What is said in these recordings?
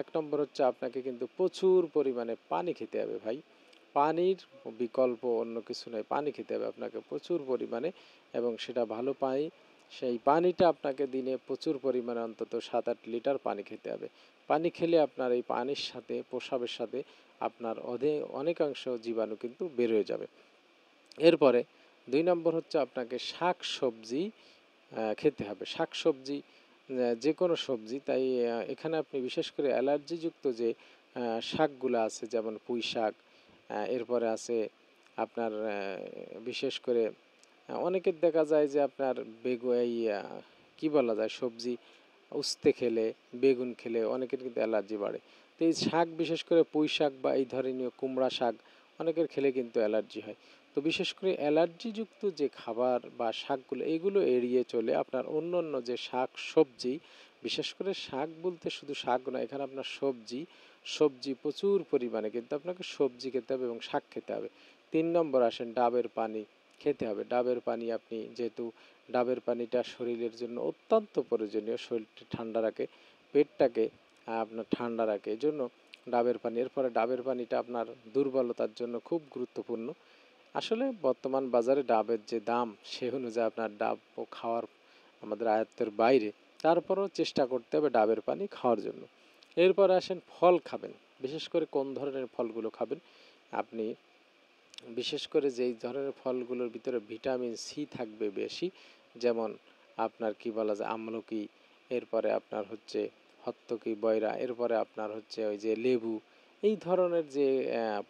এক নম্বর হচ্ছে আপনাকে কিন্তু প্রচুর পরিমাণে পানি খেতে হবে ভাই। পানির বিকল্প অন্য কিছু নয়, পানি খেতে হবে আপনাকে প্রচুর পরিমাণে, এবং সেটা ভালো পানি। সেই পানিটা আপনাকে দিনে প্রচুর পরিমাণে অন্তত 7-8 লিটার পানি খেতে হবে। পানি খেলে আপনার এই পানির সাথে প্রস্রাবের সাথে আপনার অনেকাংশ জীবাণু কিন্তু বের হয়ে যাবে। এরপরে 2 নম্বর হচ্ছে আপনাকে শাক সবজি খেতে হবে। শাক সবজি যে কোনো সবজি, তাই এখানে আপনি বিশেষ করে অ্যালার্জিযুক্ত যে শাকগুলো আছে, যেমন পুঁই শাক, এরপরে আছে আপনার বিশেষ করে অনেকের দেখা যায় যে আপনার এই কি বলা যায়, সবজি উস্তে খেলে, বেগুন খেলে অনেকের কিন্তু অ্যালার্জি বাড়ে। তো এই শাক, বিশেষ করে পুঁই শাক বা এই ধরনের কুমড়া শাক অনেকের খেলে কিন্তু অ্যালার্জি হয়। তো বিশেষ করে অ্যালার্জিযুক্ত যে খাবার বা শাকগুলো, এগুলো এড়িয়ে চলে আপনার অন্য অন্য যে শাক সবজি, বিশেষ করে শাক বলতে শুধু শাক না, এখানে আপনার সবজি, সবজি প্রচুর পরিমাণে কিন্তু আপনাকে সবজি খেতে হবে এবং শাক খেতে হবে। 3 নম্বর আসেন ডাবের পানি খেতে হবে। ডাবের পানি আপনি যেহেতু ডাবের পানিটা শরীরের জন্য অত্যন্ত প্রয়োজনীয়, শরীরটা ঠান্ডা রাখে, পেটটাকে আপনার ঠান্ডা রাখে, এই জন্য ডাবের পানি। এরপরে ডাবের পানিটা আপনার দুর্বলতার জন্য খুব গুরুত্বপূর্ণ। আসলে বর্তমান বাজারে ডাবের যে দাম, সে অনুযায়ী আপনার ডাব খাওয়ার আমাদের আয়ত্তের বাইরে, তারপরেও চেষ্টা করতে হবে ডাবের পানি খাওয়ার জন্য। এরপরে আসেন ফল খাবেন। বিশেষ করে কোন ধরনের ফলগুলো খাবেন আপনি, বিশেষ করে যেই ধরনের ফলগুলোর ভিতরে ভিটামিন সি থাকবে বেশি, যেমন আপনার কি বলা যায় আমলকি, এরপরে আপনার হচ্ছে হত্তকি বয়রা, এরপরে আপনার হচ্ছে ওই যে লেবু, এই ধরনের যে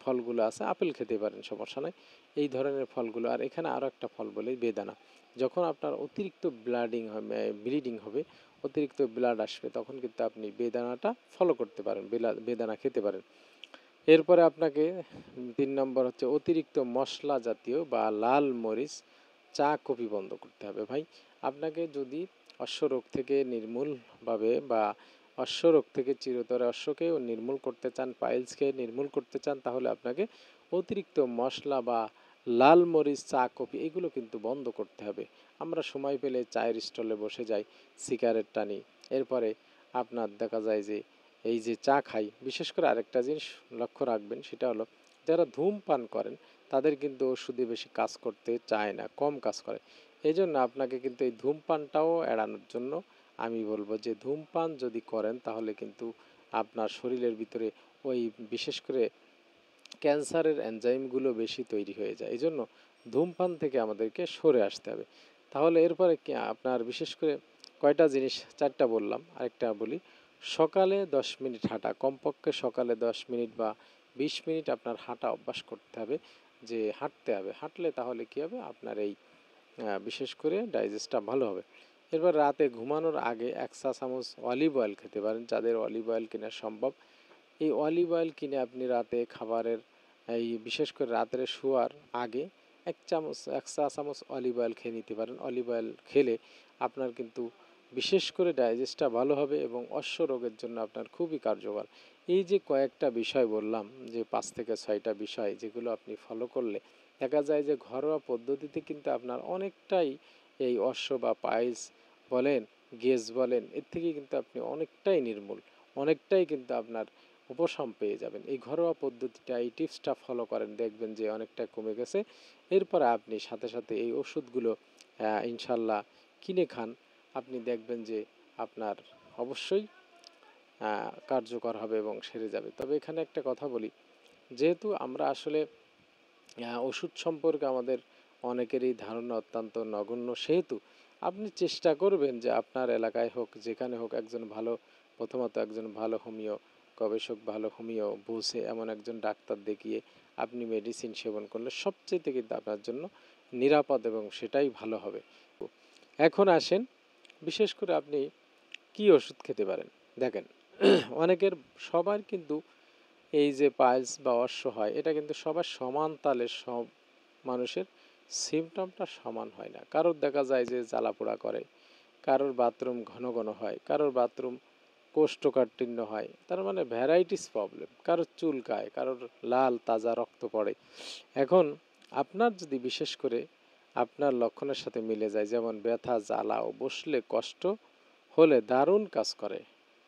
ফলগুলো আছে, আপেল খেতে পারেন সমস্যা নাই, এই ধরনের ফলগুলো। আর এখানে আরও একটা ফল বলে বেদানা। যখন আপনার অতিরিক্ত ব্লিডিং হবে, অতিরিক্ত ব্লাড আসবে, তখন কিন্তু আপনি বেদানাটা ফলো করতে পারেন, বেদানা খেতে পারেন। এরপরে আপনাকে 3 নম্বর হচ্ছে অতিরিক্ত মশলা জাতীয় বা লাল মরিচ, চা, কফি বন্ধ করতে হবে ভাই। আপনাকে যদি অশ্বরোগ থেকে নির্মূলভাবে বা অশ্বরোগ থেকে চিরতরে অশ্বকেও নির্মূল করতে চান, পাইলসকে নির্মূল করতে চান, তাহলে আপনাকে অতিরিক্ত মশলা বা লাল মরিচ, চা, কফি এগুলো কিন্তু বন্ধ করতে হবে। আমরা সময় পেলে চায়ের স্টলে বসে যাই, সিগারেট টানি, এরপরে আপনার দেখা যায় যে এই যে চা খাই। বিশেষ করে আরেকটা জিনিস লক্ষ্য রাখবেন, সেটা হলো যারা ধূমপান করেন তাদের কিন্তু ওষুধে বেশি কাজ করতে চায় না, কম কাজ করে। এই জন্য আপনাকে কিন্তু এই ধূমপানটাও এড়ানোর জন্য আমি বলবো যে ধূমপান যদি করেন তাহলে কিন্তু আপনার শরীরের ভিতরে ওই বিশেষ করে ক্যান্সারের এনজাইমগুলো বেশি তৈরি হয়ে যায়। এই জন্য ধূমপান থেকে আমাদেরকে সরে আসতে হবে। তাহলে এরপরে কি আপনার বিশেষ করে কয়টা জিনিস, 4টা বললাম, আরেকটা বলি। সকালে 10 মিনিট হাঁটা, কমপক্ষে সকালে 10 মিনিট বা 20 মিনিট আপনার হাঁটা অভ্যাস করতে হবে, যে হাঁটতে হবে। হাঁটলে তাহলে কি হবে, আপনার এই বিশেষ করে ডাইজেস্টটা ভালো হবে। এরপর রাতে ঘুমানোর আগে 1 চা চামচ অলিভ অয়েল খেতে পারেন, যাদের অলিভ অয়েল কেনা সম্ভব। এই অলিভ অয়েল কিনে আপনি রাতে খাবারের এই বিশেষ করে রাত্রে শোয়ার আগে 1 চা চামচ অলিভ অয়েল খেয়ে নিতে পারেন। অলিভ অয়েল খেলে আপনার কিন্তু বিশেষ করে ডাইজেস্টটা ভালো হবে এবং অশ্ব রোগের জন্য আপনার খুবই কার্যকর। এই যে কয়েকটা বিষয় বললাম, যে 5 থেকে 6টা বিষয়, যেগুলো আপনি ফলো করলে দেখা যায় যে ঘরোয়া পদ্ধতিতে কিন্তু আপনার অনেকটাই এই অশ্ব বা পাইলস বলেন, গেজ বলেন, এর থেকে কিন্তু আপনি অনেকটাই নির্মূল, অনেকটাই কিন্তু আপনার উপশম পেয়ে যাবেন। এই ঘরোয়া পদ্ধতিটা, এই টিপসটা ফলো করেন, দেখবেন যে অনেকটা কমে গেছে। এরপরে আপনি সাথে সাথে এই ওষুধগুলো ইনশাল্লাহ কিনে খান, আপনি দেখবেন যে আপনার অবশ্যই কার্যকর হবে এবং সেরে যাবে। তবে এখানে একটা কথা বলি, যেহেতু আমরা আসলে ওষুধ সম্পর্কে আমাদের অনেকেরই ধারণা অত্যন্ত নগণ্য, সেহেতু আপনি চেষ্টা করবেন যে আপনার এলাকায় হোক, যেখানে হোক, প্রথমত একজন ভালো হোমিও গবেষক, ভালো হোমিও বুঝে এমন একজন ডাক্তার দেখিয়ে আপনি মেডিসিন সেবন করলে সবচেয়ে কিন্তু আপনার জন্য নিরাপদ এবং সেটাই ভালো হবে। এখন আসেন, বিশেষ করে আপনি কি ওষুধ খেতে পারেন। দেখেন, অনেকের, সবার কিন্তু এই যে পাইলস বা অশ্ব হয়, এটা কিন্তু সবার সমান তালে সব মানুষের সিমটমটা সমান হয় না। কারোর দেখা যায় যে জ্বালাপোড়া করে, কারোর বাথরুম ঘন ঘন হয়, কারোর বাথরুম কোষ্ঠকাঠিন্য হয়, তার মানে ভ্যারাইটিস প্রবলেম, কারোর চুলকায়, কারোর লাল তাজা রক্ত পড়ে। এখন আপনার যদি বিশেষ করে আপনার লক্ষণের সাথে মিলে যায়, যেমন ব্যথা, জ্বালা ও বসলে কষ্ট হলে দারুণ কাজ করে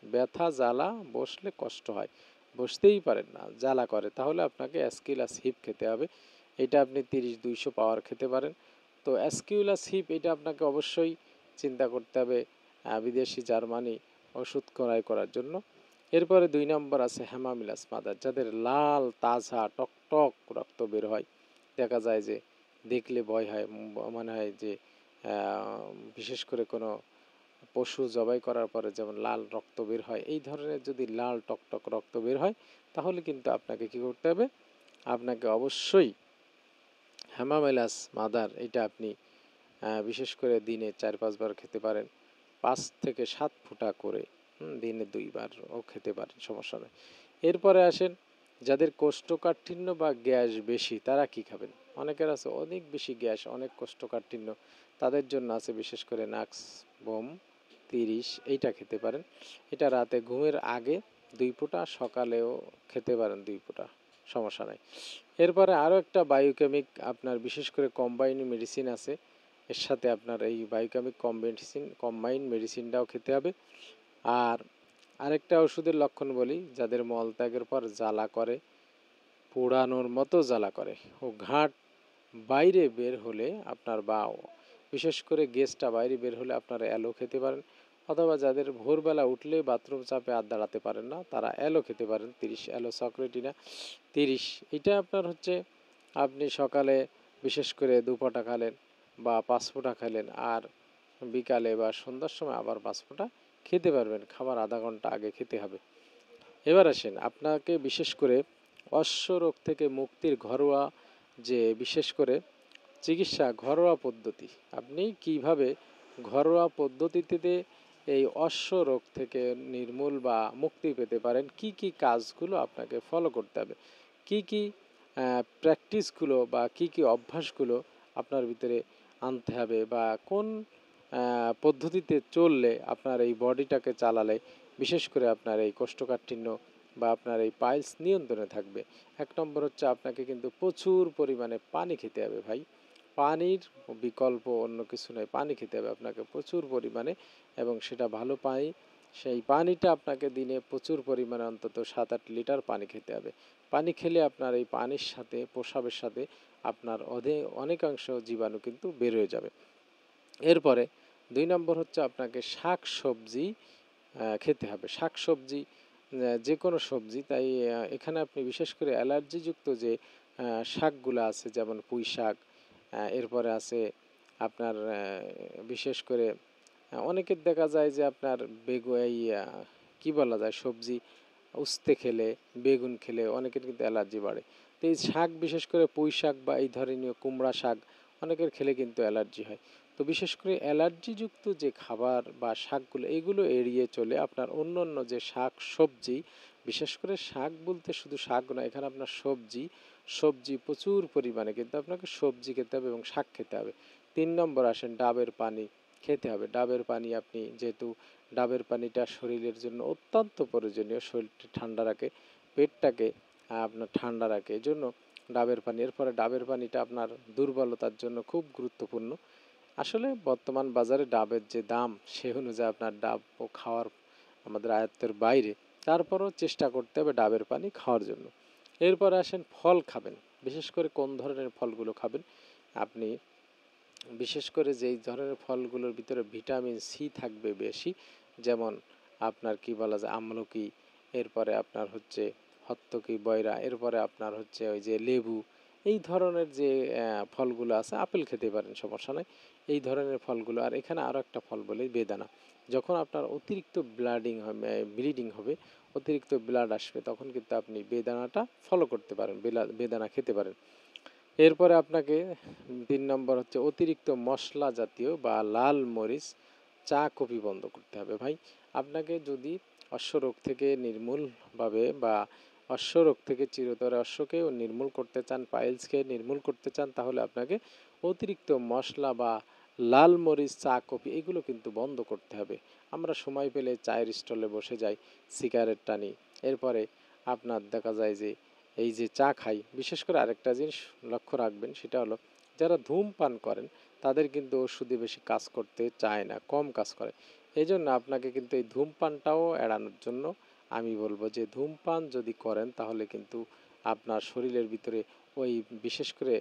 ব্যথা জ্বালা, বসলে কষ্ট হয়, বসতেই পারেন না, জ্বালা করে, তাহলে আপনাকে অ্যাসকিউলাস হিপ খেতে হবে। এটা আপনি 30-200 পাওয়ার খেতে পারেন। তো অ্যাসকিউলাস হিপ এটা আপনাকে অবশ্যই চিন্তা করতে হবে বিদেশি জার্মানি ওষুধ ক্রয় করার জন্য। এরপরে 2 নম্বর আছে হ্যামামিলাস মাদার, যাদের লাল তাজা টকটক রক্ত বের হয়, দেখা যায় যে দেখলে ভয় হয়, মনে হয় যে বিশেষ করে কোনো পশু জবাই করার পরে যেমন লাল রক্ত বের হয়, এই ধরনের যদি লাল টকটক রক্ত বের হয়, তাহলে কিন্তু আপনাকে কি করতে হবে, আপনাকে অবশ্যই হ্যামামিলাস মাদার এটা আপনি বিশেষ করে দিনে 4-5 বার খেতে পারেন, 5 থেকে 7 ফোঁটা করে, দিনে 2 বারও খেতে পারেন, সমস্যা নেই। এরপরে আসেন যাদের কোষ্ঠকাঠিন্য বা গ্যাস বেশি, তারা কি খাবেন? অনেকের আছে অনেক বেশি গ্যাস, অনেক কোষ্ঠকাঠিন্য, তাদের জন্য আছে বিশেষ করে নাক্স বোম 30, এইটা খেতে পারেন। এটা রাতে ঘুমের আগে 2 ফোঁটা, সকালেও খেতে পারেন 2 ফোঁটা, সমস্যা নাই। এরপরে আরও একটা বায়োকেমিক আপনার বিশেষ করে কম্বাইন মেডিসিন আছে, এর সাথে আপনার এই বায়োকেমিক কম্বাইন মেডিসিনটাও খেতে হবে। আর আরেকটা ওষুধের লক্ষণ বলি, যাদের মলত্যাগের পর জ্বালা করে, পোড়ানোর মতো জ্বালা করে ও ঘাট বাইরে বের হলে আপনার, বা বিশেষ করে গ্যাসটা বাইরে বের হলে আপনারা অ্যালো খেতে পারেন, অথবা যাদের ভোরবেলা উঠলে বাথরুম চাপে আর দাঁড়াতে পারেন না, তারা অ্যালো খেতে পারেন 30, অ্যালো সক্রেটিনা 30। এটা আপনার হচ্ছে আপনি সকালে বিশেষ করে 2 ফোঁটা খালেন বা 5 ফোঁটা খেলেন, আর বিকালে বা সন্ধ্যার সময় আবার 5 ফোঁটা খেতে পারবেন, খাবার আধা ঘন্টা আগে খেতে হবে। এবার আসেন আপনাকে বিশেষ করে অশ্বরোগ থেকে মুক্তির ঘরোয়া যে বিশেষ করে চিকিৎসা, ঘরোয়া পদ্ধতি, আপনি কিভাবে ঘরোয়া পদ্ধতিতে এই অশ্বরোগ থেকে নির্মূল বা মুক্তি পেতে পারেন, কি কি কাজগুলো আপনাকে ফলো করতে হবে, কি কি প্র্যাকটিসগুলো বা কি কি অভ্যাসগুলো আপনার ভিতরে আনতে হবে, বা কোন পদ্ধতিতে চললে আপনার এই বডিটাকে চালালে বিশেষ করে আপনার এই কোষ্ঠকাঠিন্য বা আপনার এই পাইলস নিয়ন্ত্রণে থাকবে। 1 নম্বর হচ্ছে আপনাকে কিন্তু প্রচুর পরিমাণে পানি খেতে হবে ভাই, পানির বিকল্প অন্য কিছু নয়, পানি খেতে হবে আপনাকে প্রচুর পরিমাণে, এবং সেটা ভালো পানি, সেই পানিটা আপনাকে দিনে প্রচুর পরিমাণে অন্তত 7-8 লিটার পানি খেতে হবে। পানি খেলে আপনার এই পানির সাথে প্রস্রাবের সাথে আপনার অনেকাংশ জীবাণু কিন্তু বের হয়ে যাবে। এরপরে 2 নম্বর হচ্ছে আপনাকে শাক সবজি খেতে হবে, শাক সবজি যে কোনো সবজি, তাই এখানে আপনি বিশেষ করে অ্যালার্জিযুক্ত যে শাকগুলো আছে, যেমন পুঁই শাক, এরপরে আছে আপনার বিশেষ করে অনেকের দেখা যায় যে আপনার এই কী বলা যায়, সবজি উস্তে খেলে, বেগুন খেলে অনেকের কিন্তু অ্যালার্জি বাড়ে। তো এই শাক বিশেষ করে পুঁই শাক বা এই ধরনের কুমড়া শাক অনেকের খেলে কিন্তু অ্যালার্জি হয়। তো বিশেষ করে অ্যালার্জিযুক্ত যে খাবার বা শাকগুলো, এগুলো এড়িয়ে চলে আপনার অন্য অন্য যে শাক সবজি, বিশেষ করে শাক বলতে শুধু শাক না, এখানে আপনার সবজি, সবজি প্রচুর পরিমাণে কিন্তু আপনাকে সবজি খেতে হবে এবং শাক খেতে হবে। 3 নম্বর আসেন ডাবের পানি খেতে হবে। ডাবের পানি আপনি যেহেতু ডাবের পানিটা শরীরের জন্য অত্যন্ত প্রয়োজনীয়, শরীরটা ঠান্ডা রাখে, পেটটাকে আপনার ঠান্ডা রাখে, এই জন্য ডাবের পানি। এরপরে ডাবের পানিটা আপনার দুর্বলতার জন্য খুব গুরুত্বপূর্ণ। আসলে বর্তমান বাজারে ডাবের যে দাম, সে অনুযায়ী আপনার ডাব ও খাওয়ার আমাদের আয়ত্তের বাইরে, তারপরও চেষ্টা করতে হবে ডাবের পানি খাওয়ার জন্য। এরপরে আসেন ফল খাবেন, বিশেষ করে কোন ধরনের ফলগুলো খাবেন আপনি, বিশেষ করে যেই ধরনের ফলগুলোর ভিতরে ভিটামিন সি থাকবে বেশি, যেমন আপনার কি বলা যায় আমলকি, এরপরে আপনার হচ্ছে হত্তকি বয়রা, এরপরে আপনার হচ্ছে ওই যে লেবু, এই ধরনের যে ফলগুলো আছে, আপেল খেতে পারেন, সমস্যা নাই, এই ধরনের ফলগুলো। আর এখানে আরও একটা ফল বলি, বেদানা। যখন আপনার অতিরিক্ত ব্লিডিং হবে, অতিরিক্ত ব্লাড আসবে, তখন কিন্তু আপনি বেদানাটা ফলো করতে পারেন, বেদানা খেতে পারেন। এরপরে আপনাকে 3 নম্বর হচ্ছে অতিরিক্ত মশলা জাতীয় বা লাল মরিচ, চা কফি বন্ধ করতে হবে ভাই। আপনাকে যদি অশ্বরোগ থেকে নির্মূলভাবে বা অশ্বরোগ থেকে চিরতরে অশ্বকেও নির্মূল করতে চান, পাইলসকে নির্মূল করতে চান, তাহলে আপনাকে অতিরিক্ত মশলা বা লাল মরিচ, চা কফি এগুলো কিন্তু বন্ধ করতে হবে। আমরা সময় পেলে চায়ের স্টলে বসে যাই, সিগারেট টানি, এরপরে আপনার দেখা যায় যে এই যে চা খাই, বিশেষ করে আরেকটা জিনিস লক্ষ্য রাখবেন, সেটা হলো যারা ধূমপান করেন তাদের কিন্তু ওষুধে বেশি কাজ করতে চায় না, কম কাজ করে। এই জন্য আপনাকে কিন্তু এই ধূমপানটাও এড়ানোর জন্য আমি বলবো যে ধূমপান যদি করেন তাহলে কিন্তু আপনার শরীরের ভিতরে ওই বিশেষ করে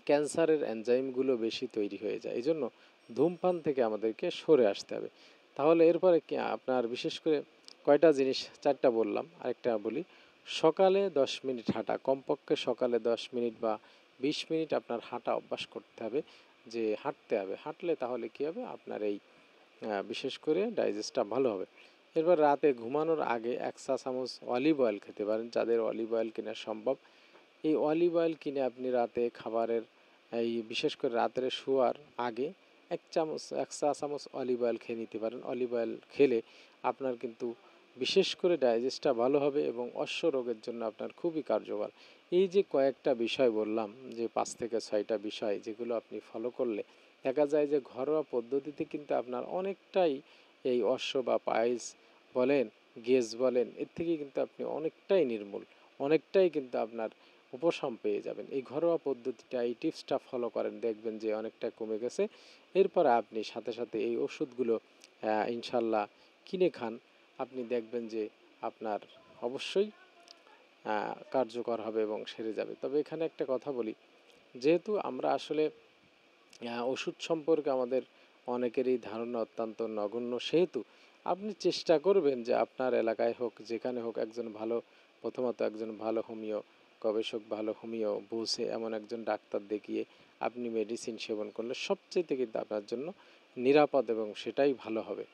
ক্যান্সারের এনজাইমগুলো বেশি তৈরি হয়ে যায়। এই জন্য ধূমপান থেকে আমাদেরকে সরে আসতে হবে। তাহলে এরপরে কি আপনার বিশেষ করে কয়টা জিনিস, চারটা বললাম, আরেকটা বলি। সকালে 10 মিনিট হাঁটা, কমপক্ষে সকালে 10 মিনিট বা 20 মিনিট আপনার হাঁটা অভ্যাস করতে হবে, যে হাঁটতে হবে। হাঁটলে তাহলে কি হবে, আপনার এই বিশেষ করে ডাইজেস্টটা ভালো হবে। এরপর রাতে ঘুমানোর আগে 1 চা চামচ অলিভ অয়েল খেতে পারেন, যাদের অলিভ অয়েল কেনা সম্ভব। এই অলিভ অয়েল কিনে আপনি রাতে খাবারের এই বিশেষ করে রাত্রে শোয়ার আগে 1 চা চামচ অলিভ অয়েল খেয়ে নিতে পারেন। অলিভ অয়েল খেলে আপনার কিন্তু বিশেষ করে ডাইজেস্টটা ভালো হবে এবং অশ্ব রোগের জন্য আপনার খুবই কার্যকর। এই যে কয়েকটা বিষয় বললাম, যে 5 থেকে 6টা বিষয় যেগুলো আপনি ফলো করলে দেখা যায় যে ঘরোয়া পদ্ধতিতে কিন্তু আপনার অনেকটাই এই অশ্ব বা পাইলস বলেন, গেজ বলেন, এর থেকে কিন্তু আপনি অনেকটাই নির্মূল, অনেকটাই কিন্তু আপনার উপশম পেয়ে যাবেন। এই ঘরোয়া পদ্ধতিটা, এই টিপসটা ফলো করেন, দেখবেন যে অনেকটা কমে গেছে। এরপরে আপনি সাথে সাথে এই ওষুধগুলো ইনশাল্লাহ কিনে খান, আপনি দেখবেন যে আপনার অবশ্যই কার্যকর হবে এবং সেরে যাবে। তবে এখানে একটা কথা বলি, যেহেতু আমরা আসলে ওষুধ সম্পর্কে আমাদের অনেকেরই ধারণা অত্যন্ত নগণ্য, সেহেতু আপনি চেষ্টা করবেন যে আপনার এলাকায় হোক, যেখানে হোক, একজন ভালো, প্রথমত একজন ভালো হোমিও গবেষক, ভালো হোমিও বুঝে এমন একজন ডাক্তার দেখিয়ে আপনি মেডিসিন সেবন করলে সবচেয়ে কিন্তু আপনার জন্য নিরাপদ এবং সেটাই ভালো হবে।